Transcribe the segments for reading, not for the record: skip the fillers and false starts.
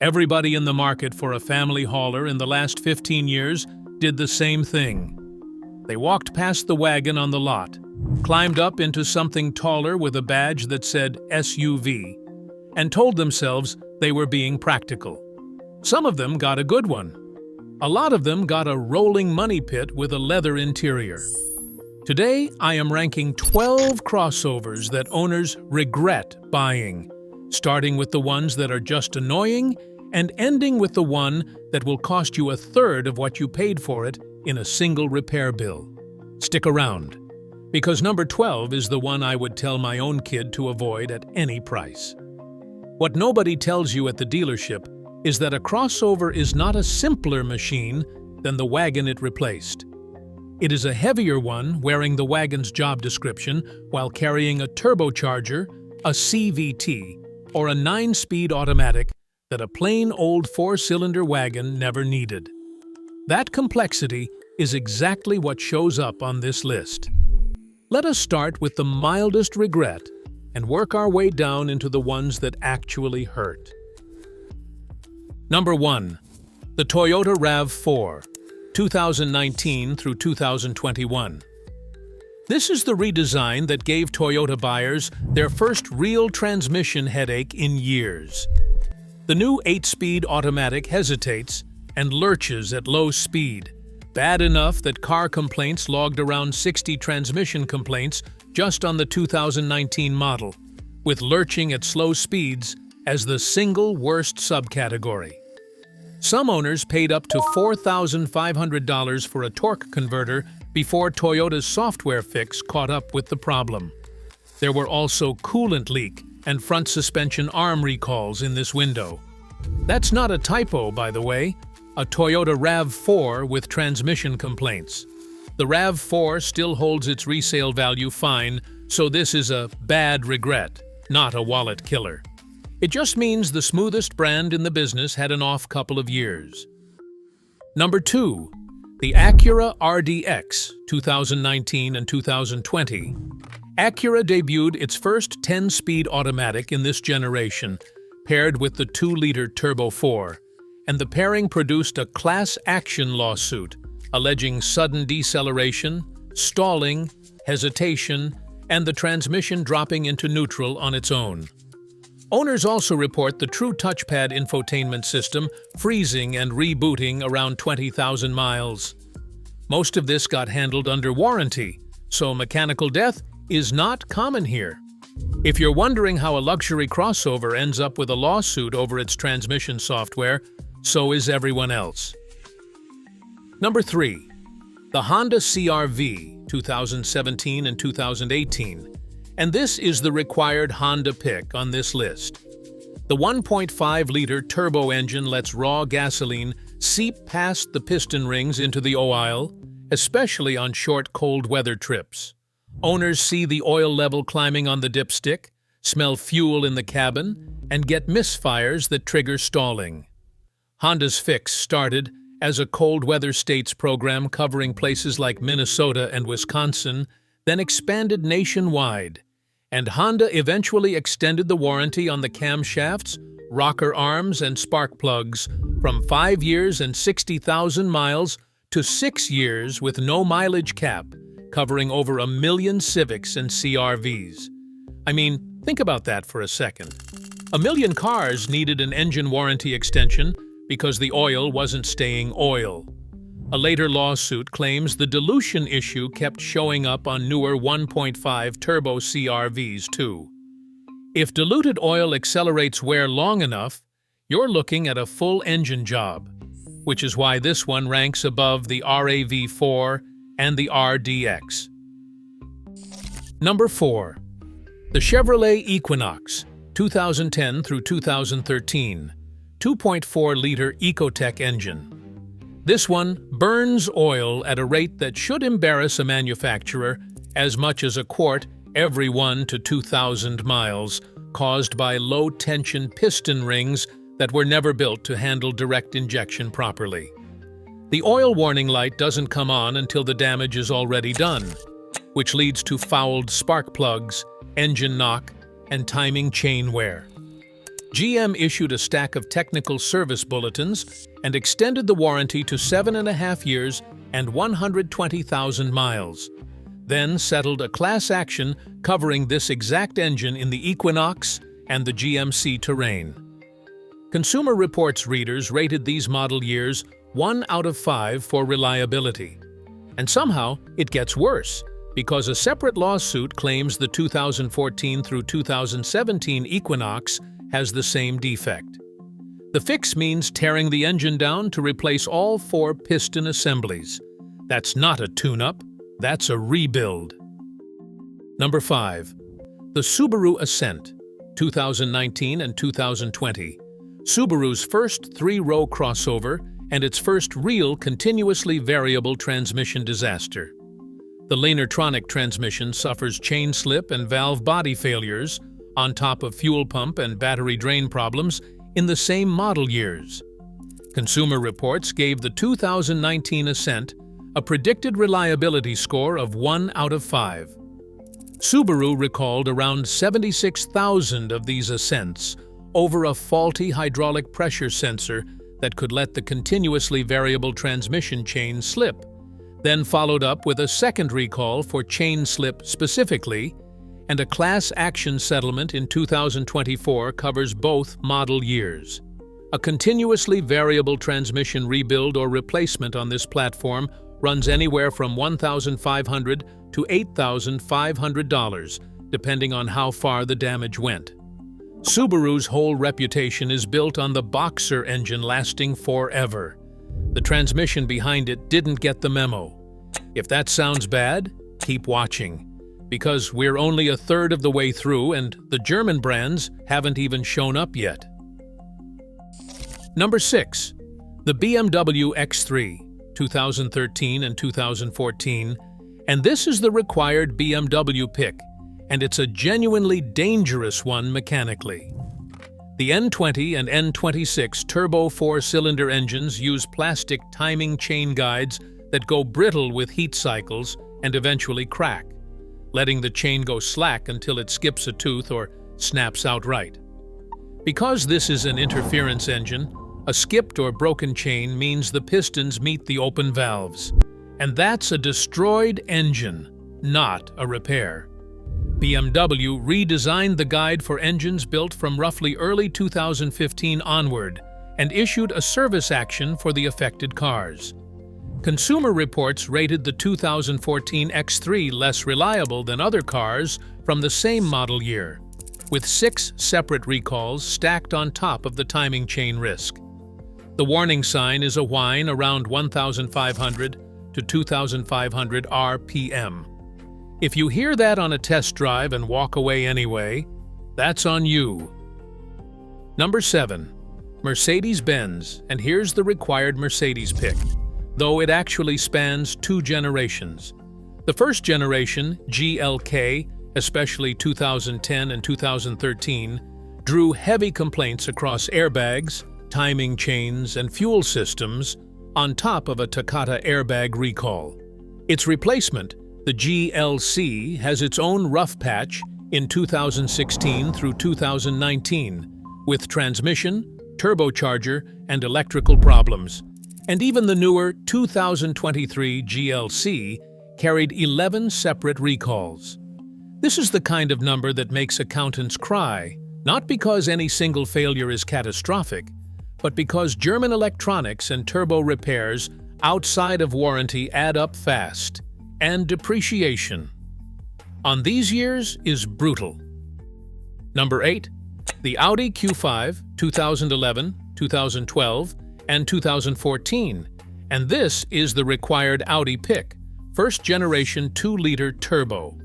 Everybody in the market for a family hauler in the last 15 years did the same thing. They walked past the wagon on the lot, climbed up into something taller with a badge that said SUV, and told themselves they were being practical. Some of them got a good one. A lot of them got a rolling money pit with a leather interior. Today, I am ranking 12 crossovers that owners regret buying, starting with the ones that are just annoying and ending with the one that will cost you a third of what you paid for it in a single repair bill. Stick around, because number 12 is the one I would tell my own kid to avoid at any price. What nobody tells you at the dealership is that a crossover is not a simpler machine than the wagon it replaced. It is a heavier one wearing the wagon's job description while carrying a turbocharger, a CVT, or a 9-speed automatic that a plain old 4-cylinder wagon never needed. That complexity is exactly what shows up on this list. Let us start with the mildest regret and work our way down into the ones that actually hurt. Number 1. The Toyota RAV4, 2019 through 2021. This is the redesign that gave Toyota buyers their first real transmission headache in years. The new 8-speed automatic hesitates and lurches at low speed, bad enough that car complaints logged around 60 transmission complaints just on the 2019 model, with lurching at slow speeds as the single worst subcategory. Some owners paid up to $4,500 for a torque converter before Toyota's software fix caught up with the problem. There were also coolant leak and front suspension arm recalls in this window. That's not a typo, by the way, a Toyota RAV4 with transmission complaints. The RAV4 still holds its resale value fine, so this is a bad regret, not a wallet killer. It just means the smoothest brand in the business had an off couple of years. Number 2. The Acura RDX, 2019 and 2020. Acura debuted its first 10-speed automatic in this generation, paired with the 2-liter Turbo 4, and the pairing produced a class action lawsuit alleging sudden deceleration, stalling, hesitation, and the transmission dropping into neutral on its own. Owners also report the true touchpad infotainment system freezing and rebooting around 20,000 miles. Most of this got handled under warranty, so mechanical death is not common here. If you're wondering how a luxury crossover ends up with a lawsuit over its transmission software, so is everyone else. Number 3. The Honda CR-V, 2017 and 2018. And this is the required Honda pick on this list. The 1.5-liter turbo engine lets raw gasoline seep past the piston rings into the oil, especially on short cold weather trips. Owners see the oil level climbing on the dipstick, smell fuel in the cabin, and get misfires that trigger stalling. Honda's fix started as a cold weather states program covering places like Minnesota and Wisconsin, then expanded nationwide, and Honda eventually extended the warranty on the camshafts, rocker arms, and spark plugs from 5 years and 60,000 miles to 6 years with no mileage cap, covering over 1 million Civics and CR-Vs. I mean, think about that for a second. 1 million cars needed an engine warranty extension because the oil wasn't staying oil. A later lawsuit claims the dilution issue kept showing up on newer 1.5 turbo CR-Vs too. If diluted oil accelerates wear long enough, you're looking at a full engine job, which is why this one ranks above the RAV4 and the RDX. Number 4. The Chevrolet Equinox, 2010 through 2013, 2.4-liter Ecotec engine. This one burns oil at a rate that should embarrass a manufacturer as much as a quart every 1 to 2,000 miles, caused by low-tension piston rings that were never built to handle direct injection properly. The oil warning light doesn't come on until the damage is already done, which leads to fouled spark plugs, engine knock, and timing chain wear. GM issued a stack of technical service bulletins and extended the warranty to 7.5 years and 120,000 miles. Then settled a class action covering this exact engine in the Equinox and the GMC Terrain. Consumer Reports readers rated these model years 1 out of 5 for reliability. And somehow it gets worse, because a separate lawsuit claims the 2014 through 2017 Equinox has the same defect. The fix means tearing the engine down to replace all 4 piston assemblies. That's not a tune-up, that's a rebuild. Number 5. The Subaru Ascent, 2019 and 2020. Subaru's first 3-row crossover and its first real continuously variable transmission disaster. The Lanertronic transmission suffers chain slip and valve body failures, on top of fuel pump and battery drain problems in the same model years. Consumer Reports gave the 2019 Ascent a predicted reliability score of 1 out of 5. Subaru recalled around 76,000 of these Ascents over a faulty hydraulic pressure sensor that could let the continuously variable transmission chain slip, then followed up with a second recall for chain slip specifically, and a class action settlement in 2024 covers both model years. A continuously variable transmission rebuild or replacement on this platform runs anywhere from $1,500 to $8,500, depending on how far the damage went. Subaru's whole reputation is built on the Boxer engine lasting forever. The transmission behind it didn't get the memo. If that sounds bad, keep watching, because we're only a third of the way through and the German brands haven't even shown up yet. Number 6. The BMW X3, 2013 and 2014, and this is the required BMW pick, and it's a genuinely dangerous one mechanically. The N20 and N26 turbo 4-cylinder engines use plastic timing chain guides that go brittle with heat cycles and eventually crack, letting the chain go slack until it skips a tooth or snaps outright. Because this is an interference engine, a skipped or broken chain means the pistons meet the open valves. And that's a destroyed engine, not a repair. BMW redesigned the guide for engines built from roughly early 2015 onward and issued a service action for the affected cars. Consumer Reports rated the 2014 X3 less reliable than other cars from the same model year, with 6 separate recalls stacked on top of the timing chain risk. The warning sign is a whine around 1,500 to 2,500 RPM. If you hear that on a test drive and walk away anyway, that's on you. Number 7. Mercedes-Benz, and here's the required Mercedes pick, though it actually spans 2 generations. The first generation, GLK, especially 2010 and 2013, drew heavy complaints across airbags, timing chains, and fuel systems, on top of a Takata airbag recall. Its replacement, the GLC, has its own rough patch in 2016 through 2019, with transmission, turbocharger, and electrical problems. And even the newer 2023 GLC carried 11 separate recalls. This is the kind of number that makes accountants cry, not because any single failure is catastrophic, but because German electronics and turbo repairs outside of warranty add up fast, and depreciation on these years is brutal. Number 8. The Audi Q5, 2011, 2012, and 2014, and this is the required Audi pick, first generation 2-liter turbo.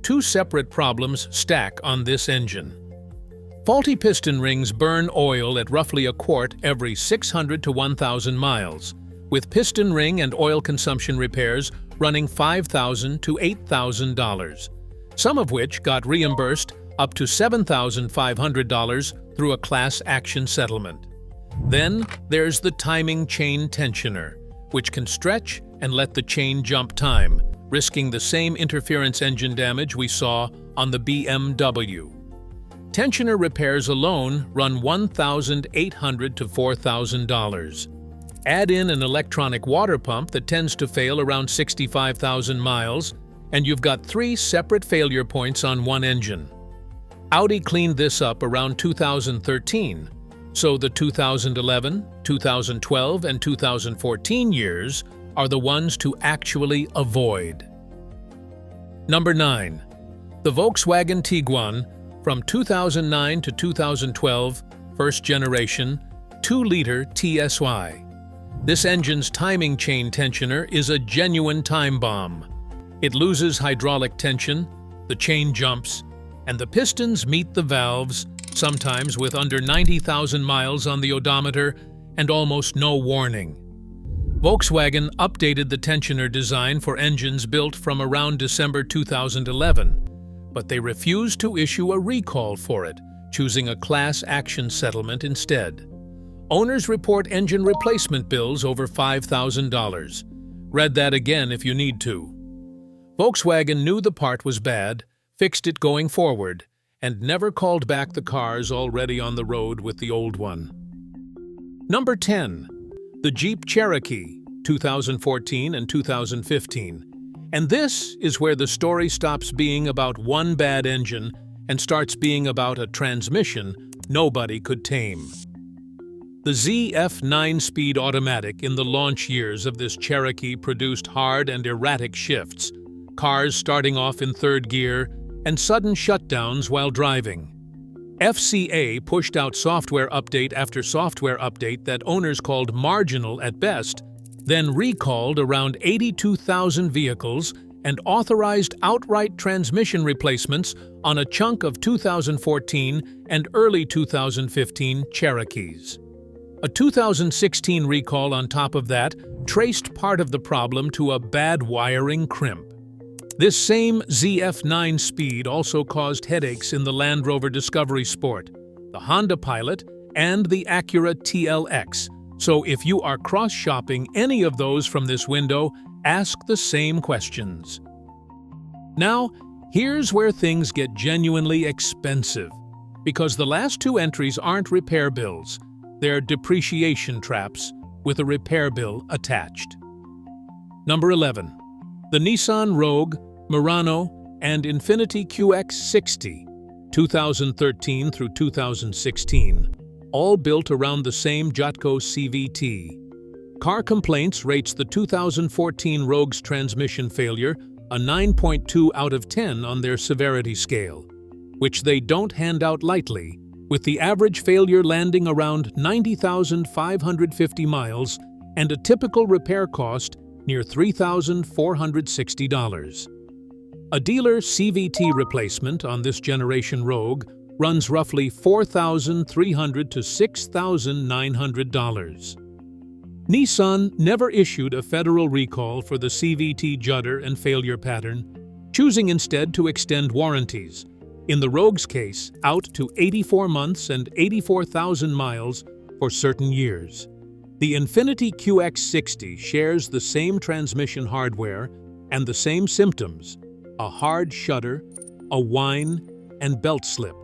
2 separate problems stack on this engine. Faulty piston rings burn oil at roughly a quart every 600 to 1,000 miles, with piston ring and oil consumption repairs running $5,000 to $8,000, some of which got reimbursed up to $7,500 through a class action settlement. Then there's the timing chain tensioner, which can stretch and let the chain jump time, risking the same interference engine damage we saw on the BMW. Tensioner repairs alone run $1,800 to $4,000. Add in an electronic water pump that tends to fail around 65,000 miles, and you've got 3 separate failure points on one engine. Audi cleaned this up around 2013, so the 2011, 2012, and 2014 years are the ones to actually avoid. Number 9. The Volkswagen Tiguan from 2009 to 2012, first generation, 2-liter TSY. This engine's timing chain tensioner is a genuine time bomb. It loses hydraulic tension, the chain jumps, and the pistons meet the valves, sometimes with under 90,000 miles on the odometer and almost no warning. Volkswagen updated the tensioner design for engines built from around December 2011, but they refused to issue a recall for it, choosing a class action settlement instead. Owners report engine replacement bills over $5,000. Read that again if you need to. Volkswagen knew the part was bad, fixed it going forward, and never called back the cars already on the road with the old one. Number 10. The Jeep Cherokee, 2014 and 2015. And this is where the story stops being about one bad engine and starts being about a transmission nobody could tame. The ZF 9-speed automatic in the launch years of this Cherokee produced hard and erratic shifts, cars starting off in third gear, and sudden shutdowns while driving. FCA pushed out software update after software update that owners called marginal at best, then recalled around 82,000 vehicles and authorized outright transmission replacements on a chunk of 2014 and early 2015 Cherokees. A 2016 recall on top of that traced part of the problem to a bad wiring crimp. This same ZF 9-speed also caused headaches in the Land Rover Discovery Sport, the Honda Pilot, and the Acura TLX. So if you are cross-shopping any of those from this window, ask the same questions. Now, here's where things get genuinely expensive, because the last 2 entries aren't repair bills. They're depreciation traps with a repair bill attached. Number 11. The Nissan Rogue, Murano, and Infiniti QX60, 2013 through 2016, all built around the same Jatco CVT. Car Complaints rates the 2014 Rogue's transmission failure a 9.2 out of 10 on their severity scale, which they don't hand out lightly, with the average failure landing around 90,550 miles and a typical repair cost near $3,460. A dealer CVT replacement on this generation Rogue runs roughly $4,300 to $6,900. Nissan never issued a federal recall for the CVT judder and failure pattern, choosing instead to extend warranties, in the Rogue's case, out to 84 months and 84,000 miles for certain years. The Infiniti QX60 shares the same transmission hardware and the same symptoms: a hard shudder, a whine, and belt slip,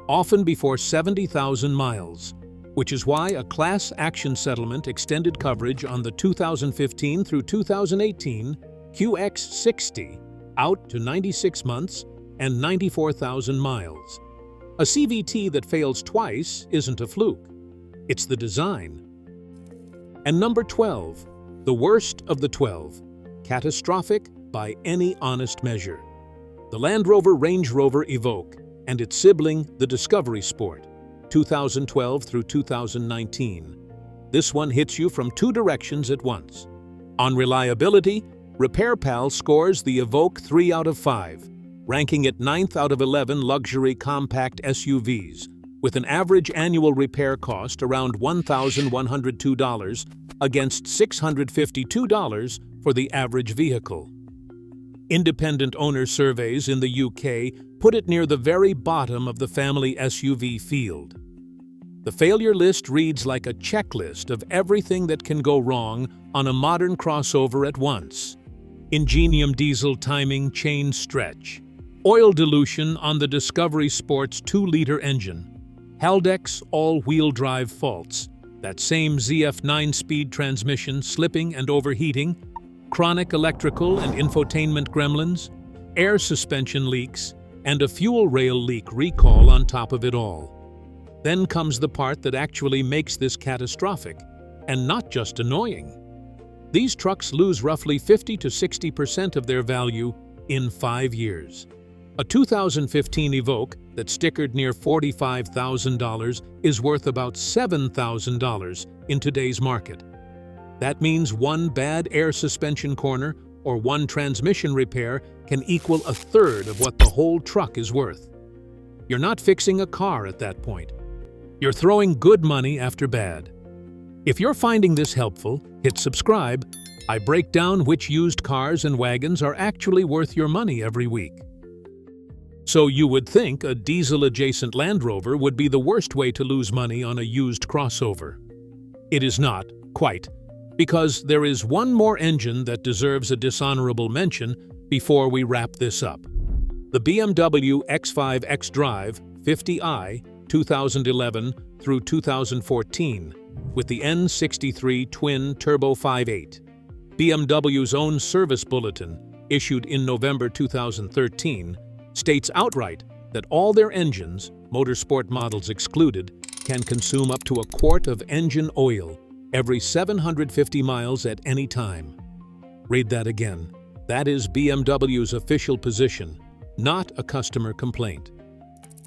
often before 70,000 miles, which is why a class action settlement extended coverage on the 2015 through 2018 QX60 out to 96 months and 94,000 miles. A CVT that fails twice isn't a fluke. It's the design. And number 12, the worst of the 12, catastrophic by any honest measure. The Land Rover Range Rover Evoque and its sibling, the Discovery Sport, 2012 through 2019. This one hits you from 2 directions at once. On reliability, RepairPal scores the Evoque 3 out of 5, ranking it 9th out of 11 luxury compact SUVs, with an average annual repair cost around $1,102 against $652 for the average vehicle. Independent owner surveys in the UK put it near the very bottom of the family SUV field. The failure list reads like a checklist of everything that can go wrong on a modern crossover at once. Ingenium diesel timing chain stretch, Oil dilution on the Discovery Sports 2-liter engine. Haldex all-wheel drive faults. That same ZF 9-speed transmission slipping and overheating. Chronic electrical and infotainment gremlins. Air suspension leaks. And a fuel rail leak recall on top of it all. Then comes the part that actually makes this catastrophic, and not just annoying. These trucks lose roughly 50 to 60% of their value in 5 years. A 2015 Evoque that stickered near $45,000 is worth about $7,000 in today's market. That means one bad air suspension corner or one transmission repair can equal a third of what the whole truck is worth. You're not fixing a car at that point. You're throwing good money after bad. If you're finding this helpful, hit subscribe. I break down which used cars and wagons are actually worth your money every week. So you would think a diesel-adjacent Land Rover would be the worst way to lose money on a used crossover. It is not, quite, because there is one more engine that deserves a dishonorable mention before we wrap this up. The BMW X5 xDrive 50i 2011 through 2014 with the N63 twin turbo 5.8. BMW's own service bulletin, issued in November 2013, states outright that all their engines, motorsport models excluded, can consume up to a quart of engine oil every 750 miles at any time. Read that again. That is BMW's official position, not a customer complaint.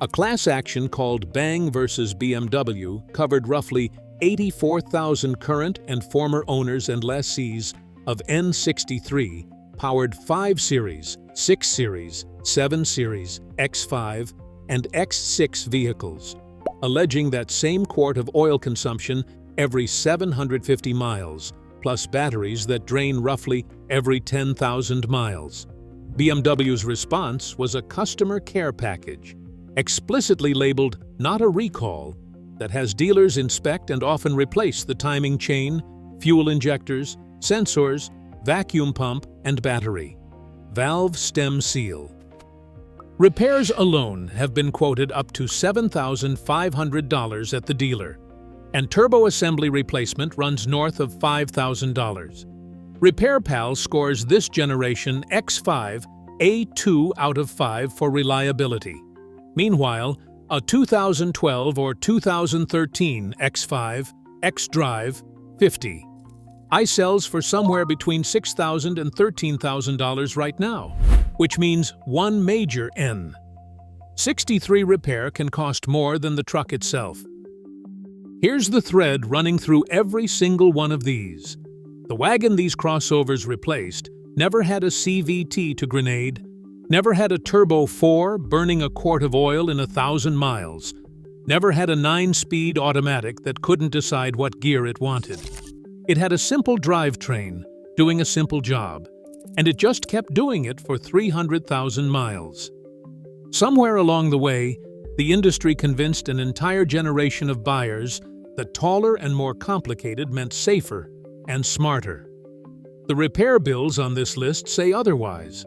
A class action called Bang vs. BMW covered roughly 84,000 current and former owners and lessees of N63-powered 5 Series, 6 Series, 7 Series, X5, and X6 vehicles, alleging that same quart of oil consumption every 750 miles, plus batteries that drain roughly every 10,000 miles. BMW's response was a customer care package, explicitly labeled "not a recall," that has dealers inspect and often replace the timing chain, fuel injectors, sensors, vacuum pump, and battery. Valve stem seal. Repairs alone have been quoted up to $7,500 at the dealer, and turbo assembly replacement runs north of $5,000. RepairPal scores this generation X5 a 2 out of 5 for reliability. Meanwhile, a 2012 or 2013 X5 xDrive 50 sells for somewhere between $6,000 and $13,000 right now, which means one major N. 63 repair can cost more than the truck itself. Here's the thread running through every single one of these. The wagon these crossovers replaced never had a CVT to grenade, never had a turbo 4 burning a quart of oil in 1,000 miles, never had a 9-speed automatic that couldn't decide what gear it wanted. It had a simple drivetrain doing a simple job, and it just kept doing it for 300,000 miles. Somewhere along the way, the industry convinced an entire generation of buyers that taller and more complicated meant safer and smarter. The repair bills on this list say otherwise.